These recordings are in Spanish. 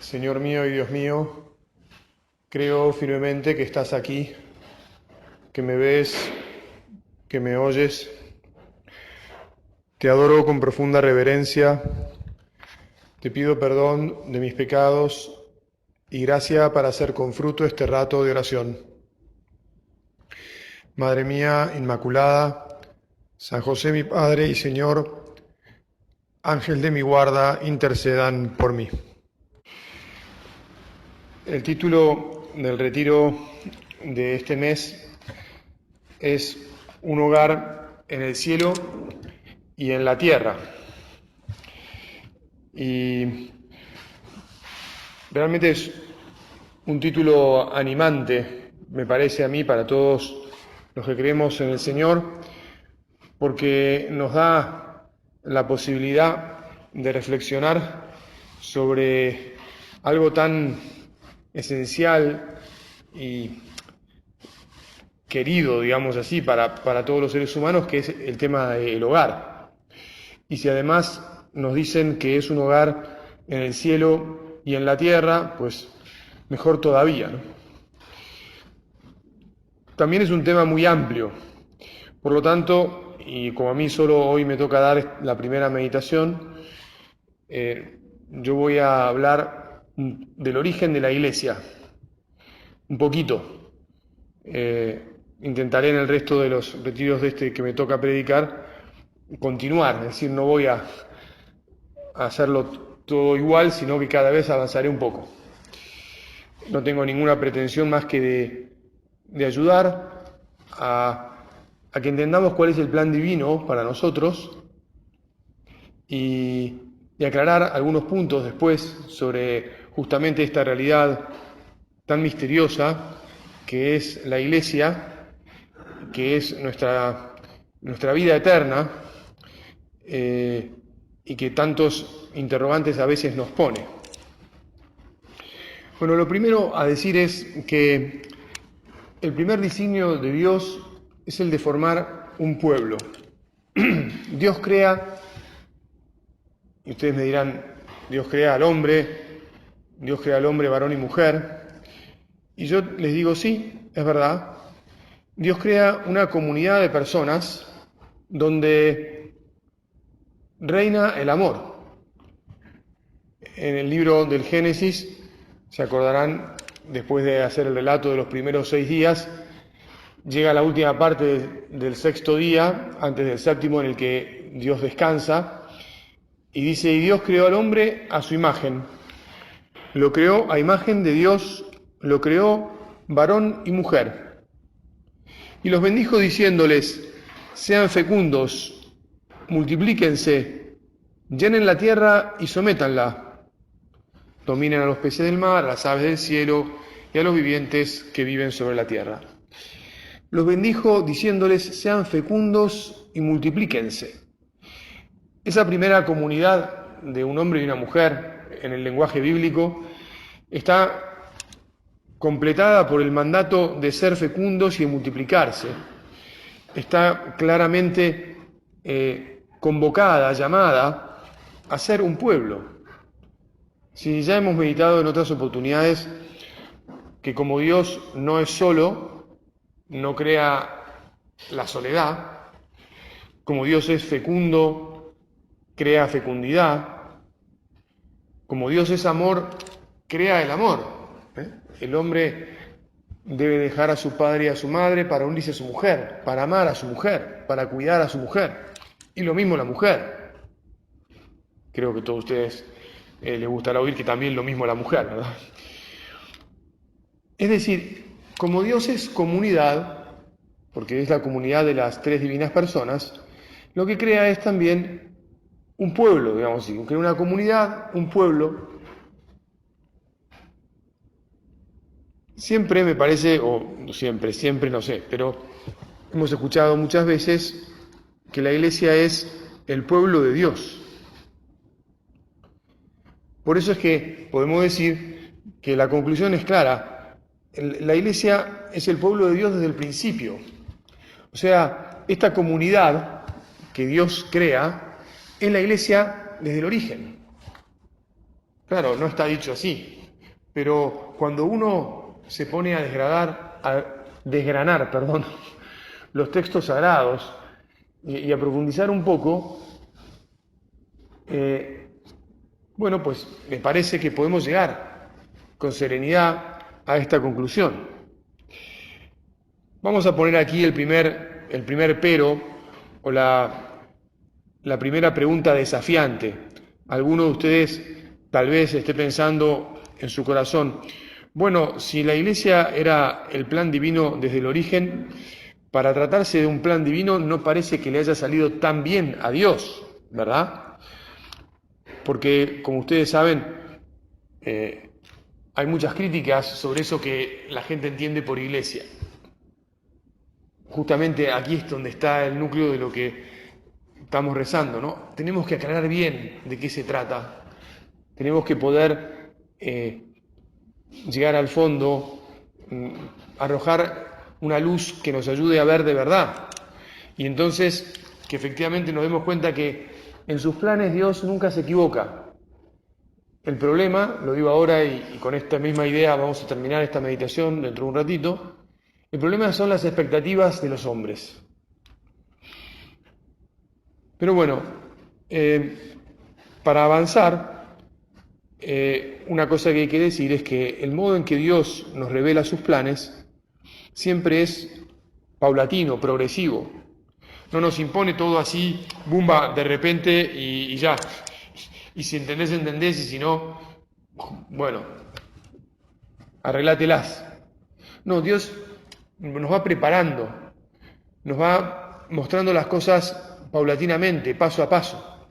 Señor mío y Dios mío, creo firmemente que estás aquí, que me ves, que me oyes. Te adoro con profunda reverencia, te pido perdón de mis pecados y gracia para hacer con fruto este rato de oración. Madre mía Inmaculada, San José mi Padre y Señor, Ángel de mi guarda, intercedan por mí. El título del retiro de este mes es Un hogar en el cielo y en la tierra. Y realmente es un título animante, me parece a mí, para todos los que creemos en el Señor, porque nos da la posibilidad de reflexionar sobre algo tan esencial y querido, digamos así, para todos los seres humanos, que es el tema del hogar. Y si además nos dicen que es un hogar en el cielo y en la tierra, pues mejor todavía, ¿no? También es un tema muy amplio. Por lo tanto, y como a mí solo hoy me toca dar la primera meditación, yo voy a hablar del origen de la Iglesia, un poquito. Intentaré en el resto de los retiros de este que me toca predicar continuar, es decir, no voy a hacerlo todo igual, sino que cada vez avanzaré un poco. No tengo ninguna pretensión más que de ayudar a que entendamos cuál es el plan divino para nosotros y aclarar algunos puntos después sobre justamente esta realidad tan misteriosa que es la Iglesia, que es nuestra vida eterna, y que tantos interrogantes a veces nos pone. Bueno, lo primero a decir es que el primer designio de Dios es el de formar un pueblo. Dios crea, y ustedes me dirán, Dios crea al hombre varón y mujer, y yo les digo sí, es verdad, Dios crea una comunidad de personas donde reina el amor. En el libro del Génesis, se acordarán, después de hacer el relato de los primeros 6 días, llega la última parte del 6º día, antes del 7º, en el que Dios descansa, y dice, y Dios creó al hombre a su imagen. Lo creó a imagen de Dios, lo creó varón y mujer. Y los bendijo diciéndoles, sean fecundos, multiplíquense, llenen la tierra y sométanla. Dominen a los peces del mar, a las aves del cielo y a los vivientes que viven sobre la tierra. Los bendijo diciéndoles, sean fecundos y multiplíquense. Esa primera comunidad de un hombre y una mujer en el lenguaje bíblico está completada por el mandato de ser fecundos y de multiplicarse. Está claramente convocada, llamada a ser un pueblo. Si ya hemos meditado en otras oportunidades que como Dios no es solo, no crea la soledad, como Dios es fecundo, crea fecundidad, como Dios es amor, crea el amor. El hombre debe dejar a su padre y a su madre para unirse a su mujer, para amar a su mujer, para cuidar a su mujer. Y lo mismo la mujer. Creo que a todos ustedes les gustará oír que también lo mismo la mujer, ¿verdad? Es decir, como Dios es comunidad, porque es la comunidad de las 3 divinas personas, lo que crea es también un pueblo, digamos así, crea una comunidad, un pueblo. Siempre me parece, o siempre no sé, pero hemos escuchado muchas veces que la Iglesia es el pueblo de Dios. Por eso es que podemos decir que la conclusión es clara. La Iglesia es el pueblo de Dios desde el principio. O sea, esta comunidad que Dios crea es la Iglesia desde el origen. Claro, no está dicho así, pero cuando uno se pone a desgranar, perdón, los textos sagrados y a profundizar un poco, bueno, pues me parece que podemos llegar con serenidad a esta conclusión. Vamos a poner aquí el primer pero o la primera pregunta desafiante. Alguno de ustedes tal vez esté pensando en su corazón, bueno, si la Iglesia era el plan divino desde el origen, para tratarse de un plan divino no parece que le haya salido tan bien a Dios, ¿verdad? Porque, como ustedes saben, hay muchas críticas sobre eso que la gente entiende por Iglesia. Justamente aquí es donde está el núcleo de lo que estamos rezando, ¿no? Tenemos que aclarar bien de qué se trata. Tenemos que poder llegar al fondo, arrojar una luz que nos ayude a ver de verdad. Y entonces que efectivamente nos demos cuenta que en sus planes Dios nunca se equivoca. El problema, lo digo ahora y con esta misma idea vamos a terminar esta meditación dentro de un ratito, el problema son las expectativas de los hombres. Pero bueno, para avanzar, una cosa que hay que decir es que el modo en que Dios nos revela sus planes siempre es paulatino, progresivo. No nos impone todo así, bumba, de repente y ya. Y si entendés, entendés, y si no, bueno, arreglátelas. No, Dios nos va preparando, nos va mostrando las cosas paulatinamente, paso a paso.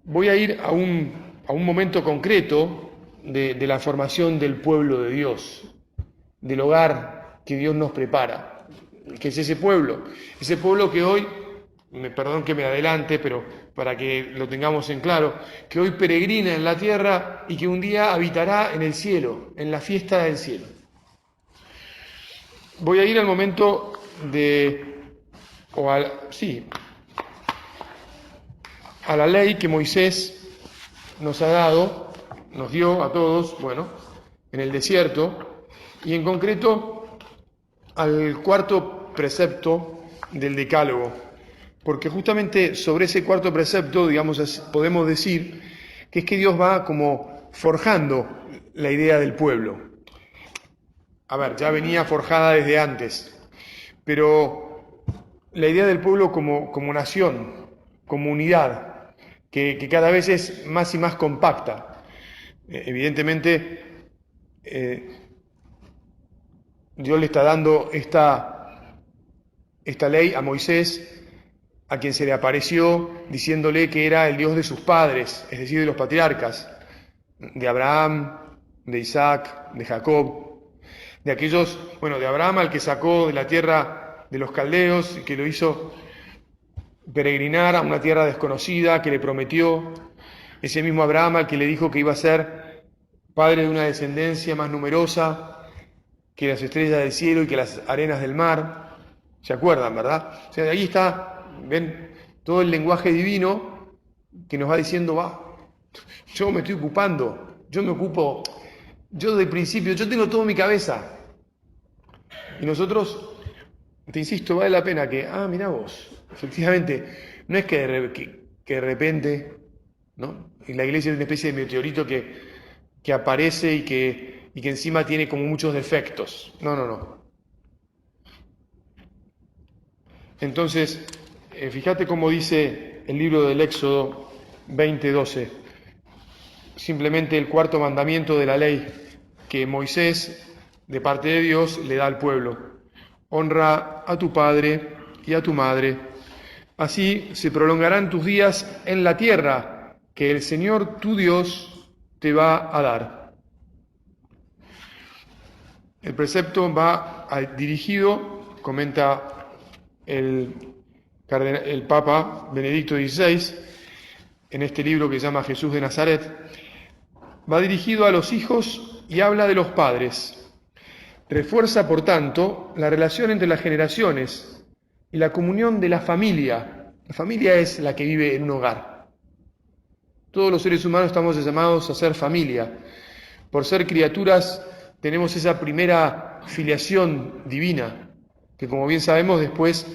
Voy a ir a un momento concreto de la formación del pueblo de Dios, del hogar que Dios nos prepara, que es ese pueblo que hoy, perdón que me adelante, pero para que lo tengamos en claro, que hoy peregrina en la tierra y que un día habitará en el cielo, en la fiesta del cielo. Voy a ir al momento a la ley que Moisés nos dio a todos, bueno, en el desierto, y en concreto al cuarto precepto del Decálogo, porque justamente sobre ese cuarto precepto, digamos, podemos decir que es que Dios va como forjando la idea del pueblo. A ver, ya venía forjada desde antes, pero la idea del pueblo como nación, como unidad, que cada vez es más y más compacta. Evidentemente, Dios le está dando esta ley a Moisés, a quien se le apareció diciéndole que era el Dios de sus padres, es decir, de los patriarcas, de Abraham, de Isaac, de Jacob, de aquellos, bueno, de Abraham al que sacó de la tierra de los caldeos y que lo hizo peregrinar a una tierra desconocida que le prometió, ese mismo Abraham al que le dijo que iba a ser padre de una descendencia más numerosa que las estrellas del cielo y que las arenas del mar. ¿Se acuerdan, verdad? O sea, de ahí está, ven, todo el lenguaje divino que nos va diciendo, yo me estoy ocupando, yo me ocupo, yo desde el principio, yo tengo todo en mi cabeza. Y nosotros, te insisto, vale la pena que, mirá vos, efectivamente, no es que de repente, ¿no? Y la iglesia es una especie de meteorito que aparece y que encima tiene como muchos defectos. No. Entonces, fíjate cómo dice el libro del Éxodo 20:12, simplemente el cuarto mandamiento de la ley que Moisés, de parte de Dios, le da al pueblo: honra a tu padre y a tu madre, así se prolongarán tus días en la tierra que el Señor tu Dios te va a dar. El precepto va dirigido, comenta el Papa Benedicto XVI, en este libro que se llama Jesús de Nazaret, va dirigido a los hijos y habla de los padres. Refuerza, por tanto, la relación entre las generaciones y la comunión de la familia. La familia es la que vive en un hogar. Todos los seres humanos estamos llamados a ser familia. Por ser criaturas tenemos esa primera filiación divina, que como bien sabemos después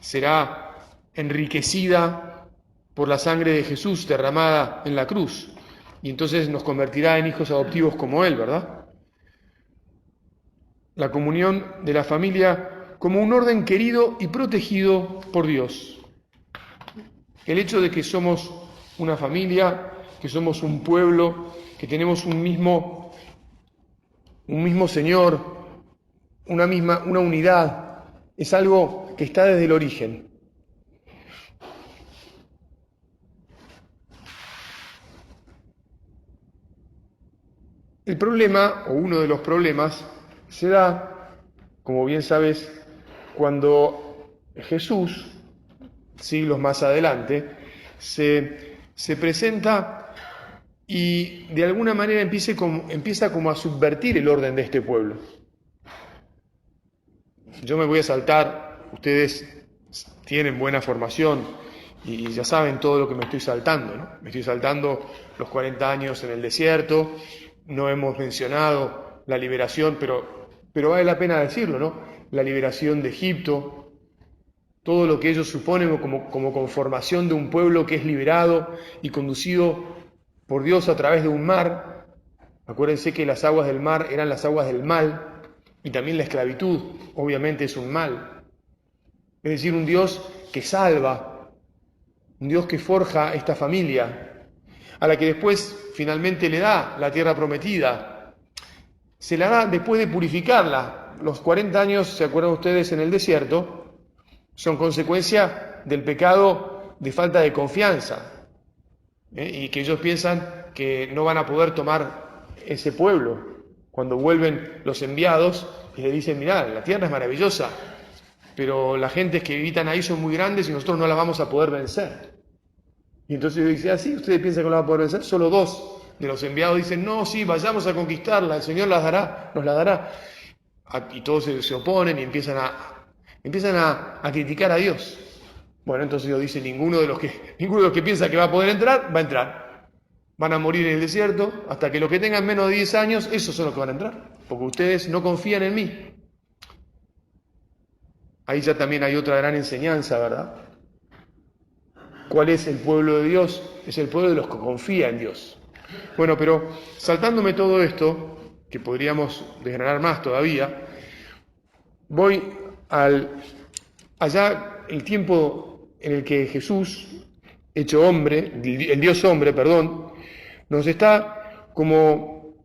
será enriquecida por la sangre de Jesús derramada en la cruz, y entonces nos convertirá en hijos adoptivos como Él, ¿verdad? La comunión de la familia como un orden querido y protegido por Dios. El hecho de que somos una familia, que somos un pueblo, que tenemos un mismo Señor, una unidad, es algo que está desde el origen. El problema, o uno de los problemas, se da, como bien sabes, cuando Jesús, siglos más adelante, se presenta y de alguna manera empieza como a subvertir el orden de este pueblo. Yo me voy a saltar, ustedes tienen buena formación y ya saben todo lo que me estoy saltando, ¿no? Me estoy saltando los 40 años en el desierto, no hemos mencionado la liberación, pero vale la pena decirlo, ¿no? La liberación de Egipto, todo lo que ellos suponen como conformación de un pueblo que es liberado y conducido por Dios a través de un mar. Acuérdense que las aguas del mar eran las aguas del mal, y también la esclavitud, obviamente, es un mal. Es decir, un Dios que salva, un Dios que forja esta familia, a la que después finalmente le da la tierra prometida. Se la da después de purificarla. Los 40 años, ¿se acuerdan ustedes?, en el desierto, son consecuencia del pecado de falta de confianza, y que ellos piensan que no van a poder tomar ese pueblo. Cuando vuelven los enviados y le dicen, mirá, la tierra es maravillosa, pero las gentes que habitan ahí son muy grandes y nosotros no las vamos a poder vencer. Y entonces dice, sí, ¿ustedes piensan que no la van a poder vencer? Solo 2 de los enviados dicen, no, sí, vayamos a conquistarla, el Señor nos la dará. Y todos se oponen y empiezan a criticar a Dios. Bueno, entonces Dios dice, ninguno de los que piensa que va a poder entrar, va a entrar. Van a morir en el desierto, hasta que los que tengan menos de 10 años, esos son los que van a entrar, porque ustedes no confían en mí. Ahí ya también hay otra gran enseñanza, ¿verdad? ¿Cuál es el pueblo de Dios? Es el pueblo de los que confía en Dios. Bueno, pero saltándome todo esto, que podríamos desgranar más todavía, voy allá el tiempo en el que Jesús, hecho hombre, el Dios hombre, perdón, nos está como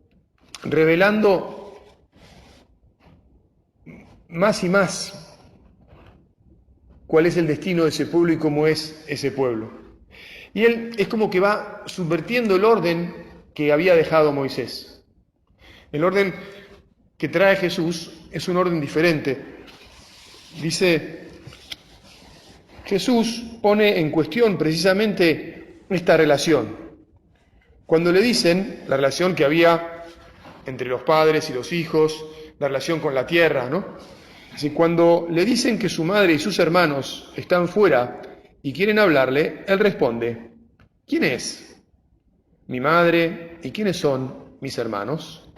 revelando más y más cuál es el destino de ese pueblo y cómo es ese pueblo. Y él es como que va subvirtiendo el orden que había dejado Moisés. El orden que trae Jesús es un orden diferente. Dice, Jesús pone en cuestión precisamente esta relación. Cuando le dicen la relación que había entre los padres y los hijos, la relación con la tierra, ¿no? Así, cuando le dicen que su madre y sus hermanos están fuera y quieren hablarle, él responde, ¿quién es mi madre y quiénes son mis hermanos?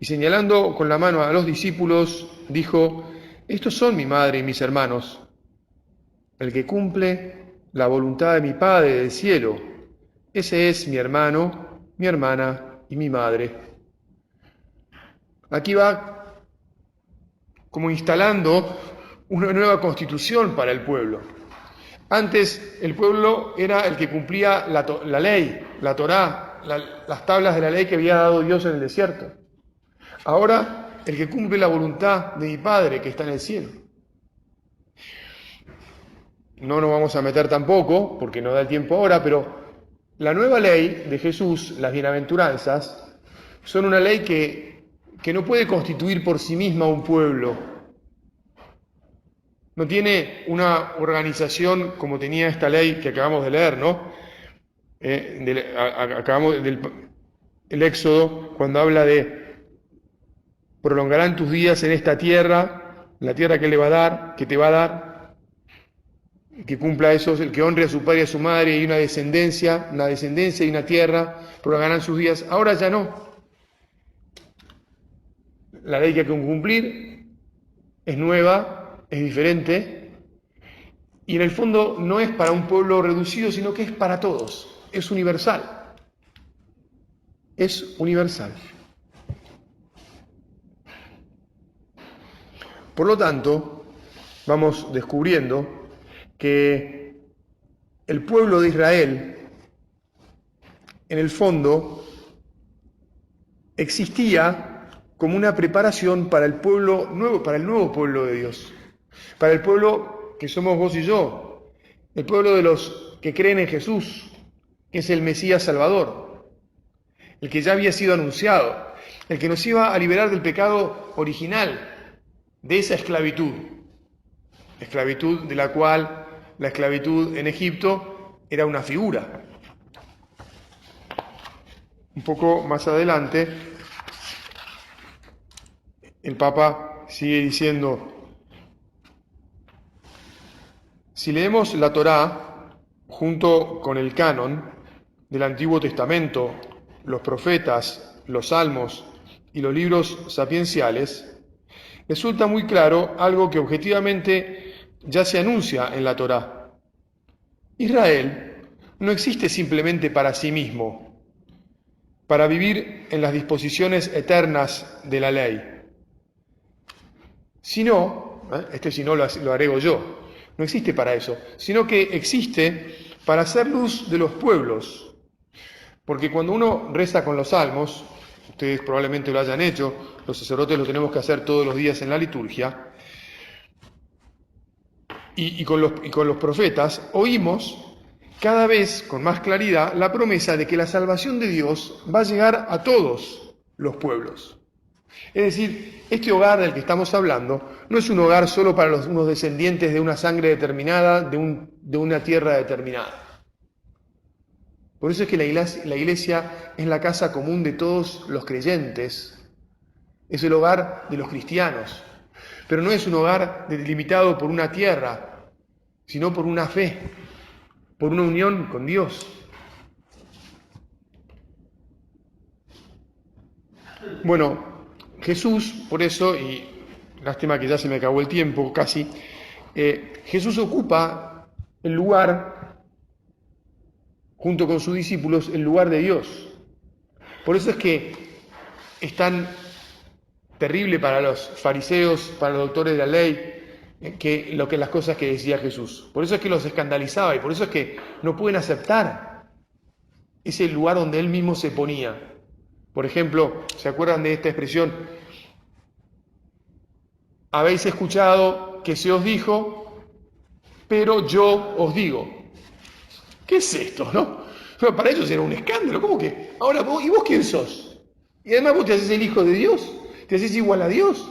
Y señalando con la mano a los discípulos, dijo, estos son mi madre y mis hermanos. El que cumple la voluntad de mi Padre del cielo, ese es mi hermano, mi hermana y mi madre. Aquí va como instalando una nueva constitución para el pueblo. Antes el pueblo era el que cumplía la ley, la Torá, las tablas de la ley que había dado Dios en el desierto. Ahora el que cumple la voluntad de mi Padre que está en el cielo. No nos vamos a meter tampoco, porque no da el tiempo ahora, pero la nueva ley de Jesús, las bienaventuranzas, son una ley que no puede constituir por sí misma un pueblo. No tiene una organización como tenía esta ley que acabamos de leer, ¿no? Acabamos del Éxodo, cuando habla de prolongarán tus días en esta tierra, la tierra que le va a dar, que te va a dar. que cumpla eso, el que honre a su padre y a su madre, y una descendencia y una tierra, prolongarán sus días. Ahora ya no. La ley que hay que cumplir es nueva, es diferente, y en el fondo no es para un pueblo reducido, sino que es para todos, es universal. Es universal. Por lo tanto, vamos descubriendo que el pueblo de Israel, en el fondo, existía como una preparación para el pueblo nuevo, para el nuevo pueblo de Dios, para el pueblo que somos vos y yo, el pueblo de los que creen en Jesús, que es el Mesías Salvador, el que ya había sido anunciado, el que nos iba a liberar del pecado original, de esa esclavitud de la cual la esclavitud en Egipto era una figura. Un poco más adelante, el Papa sigue diciendo: si leemos la Torá junto con el canon del Antiguo Testamento, los profetas, los salmos y los libros sapienciales, resulta muy claro algo que objetivamente ya se anuncia en la Torá. Israel no existe simplemente para sí mismo, para vivir en las disposiciones eternas de la ley, sino, si no lo agrego yo, no existe para eso, sino que existe para ser luz de los pueblos. Porque cuando uno reza con los salmos, ustedes probablemente lo hayan hecho, los sacerdotes lo tenemos que hacer todos los días en la liturgia, y con los profetas oímos cada vez con más claridad la promesa de que la salvación de Dios va a llegar a todos los pueblos. Es decir, este hogar del que estamos hablando no es un hogar solo para unos descendientes de una sangre determinada, de una tierra determinada. Por eso es que la iglesia es la casa común de todos los creyentes, es el hogar de los cristianos, pero no es un hogar delimitado por una tierra, sino por una fe, por una unión con Dios. Bueno, Jesús, por eso, y lástima que ya se me acabó el tiempo casi, Jesús ocupa el lugar, junto con sus discípulos, el lugar de Dios. Por eso es que es tan terrible para los fariseos, para los doctores de la ley, las cosas que decía Jesús. Por eso es que los escandalizaba y por eso es que no pueden aceptar ese lugar donde él mismo se ponía. Por ejemplo, ¿se acuerdan de esta expresión? Habéis escuchado que se os dijo, pero yo os digo. ¿Qué es esto, no? Pero para ellos era un escándalo. ¿Cómo que? Ahora vos, ¿y vos quién sos? Y además vos te haces el hijo de Dios, te haces igual a Dios.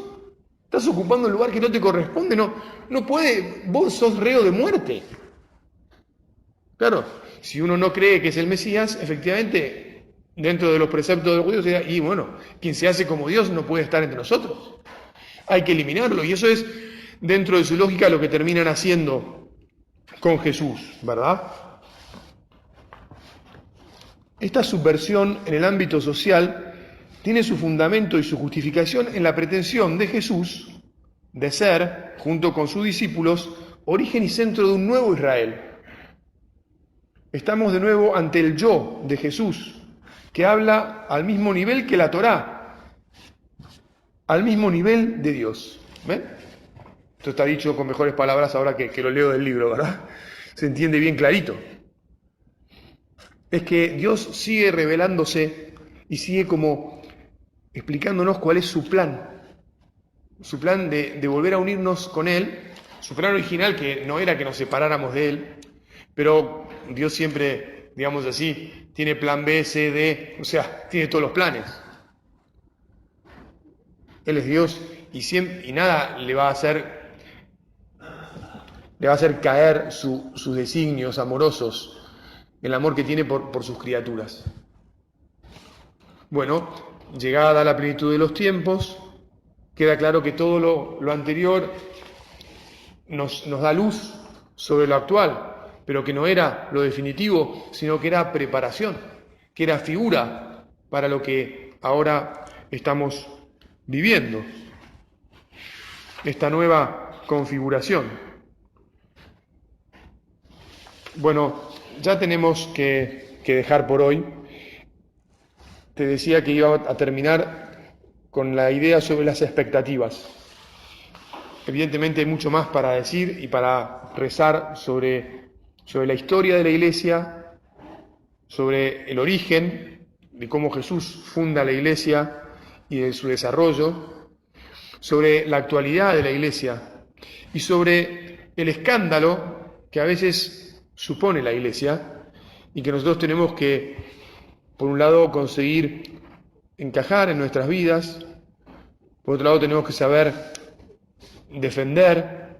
Estás ocupando un lugar que no te corresponde, no puede, vos sos reo de muerte. Claro, si uno no cree que es el Mesías, efectivamente, dentro de los preceptos de los judíos, y bueno, quien se hace como Dios no puede estar entre nosotros. Hay que eliminarlo, y eso es, dentro de su lógica, lo que terminan haciendo con Jesús, ¿verdad? Esta subversión en el ámbito social tiene su fundamento y su justificación en la pretensión de Jesús de ser, junto con sus discípulos, origen y centro de un nuevo Israel. Estamos de nuevo ante el yo de Jesús, que habla al mismo nivel que la Torá, al mismo nivel de Dios. ¿Ven? Esto está dicho con mejores palabras ahora que lo leo del libro, ¿verdad? Se entiende bien clarito. Es que Dios sigue revelándose y sigue como explicándonos cuál es su plan de volver a unirnos con Él, su plan original, que no era que nos separáramos de Él, pero Dios siempre, digamos así, tiene plan B, C, D, o sea, tiene todos los planes. Él es Dios y nada le va a hacer caer sus designios amorosos, el amor que tiene por sus criaturas. Bueno, llegada la plenitud de los tiempos, queda claro que todo lo anterior nos da luz sobre lo actual, pero que no era lo definitivo, sino que era preparación, que era figura para lo que ahora estamos viviendo, esta nueva configuración. Bueno, ya tenemos que dejar por hoy. Te decía que iba a terminar con la idea sobre las expectativas. Evidentemente hay mucho más para decir y para rezar sobre la historia de la Iglesia, sobre el origen, de cómo Jesús funda la Iglesia y de su desarrollo, sobre la actualidad de la Iglesia y sobre el escándalo que a veces supone la Iglesia y que nosotros tenemos que, por un lado, conseguir encajar en nuestras vidas, por otro lado tenemos que saber defender,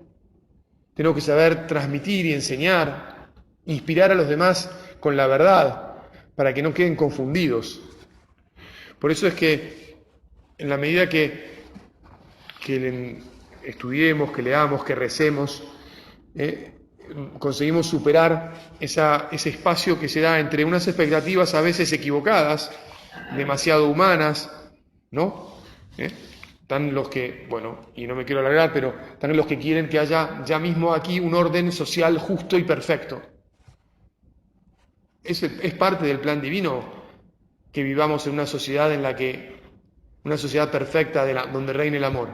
tenemos que saber transmitir y enseñar, inspirar a los demás con la verdad, para que no queden confundidos. Por eso es que, en la medida que estudiemos, que leamos, que recemos, conseguimos superar ese espacio que se da entre unas expectativas a veces equivocadas, demasiado humanas, ¿no? Están los que, y no me quiero alargar, pero están los que quieren que haya ya mismo aquí un orden social justo y perfecto. Es parte del plan divino que vivamos en una sociedad una sociedad perfecta donde reine el amor,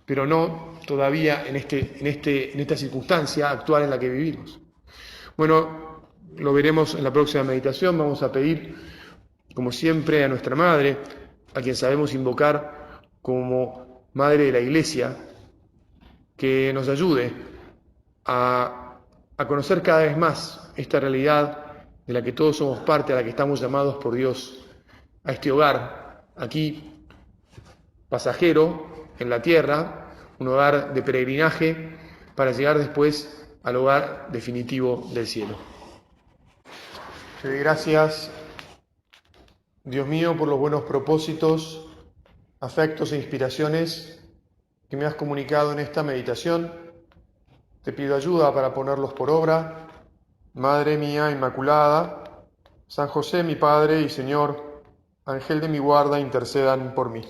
pero no todavía en esta circunstancia actual en la que vivimos. Bueno, lo veremos en la próxima meditación. Vamos a pedir, como siempre, a nuestra Madre, a quien sabemos invocar como Madre de la Iglesia, que nos ayude a conocer cada vez más esta realidad de la que todos somos parte, a la que estamos llamados por Dios, a este hogar, aquí, pasajero, en la tierra, un hogar de peregrinaje, para llegar después al hogar definitivo del cielo. Te doy gracias, Dios mío, por los buenos propósitos, afectos e inspiraciones que me has comunicado en esta meditación. Te pido ayuda para ponerlos por obra. Madre mía Inmaculada, San José mi Padre y Señor, Ángel de mi guarda, intercedan por mí.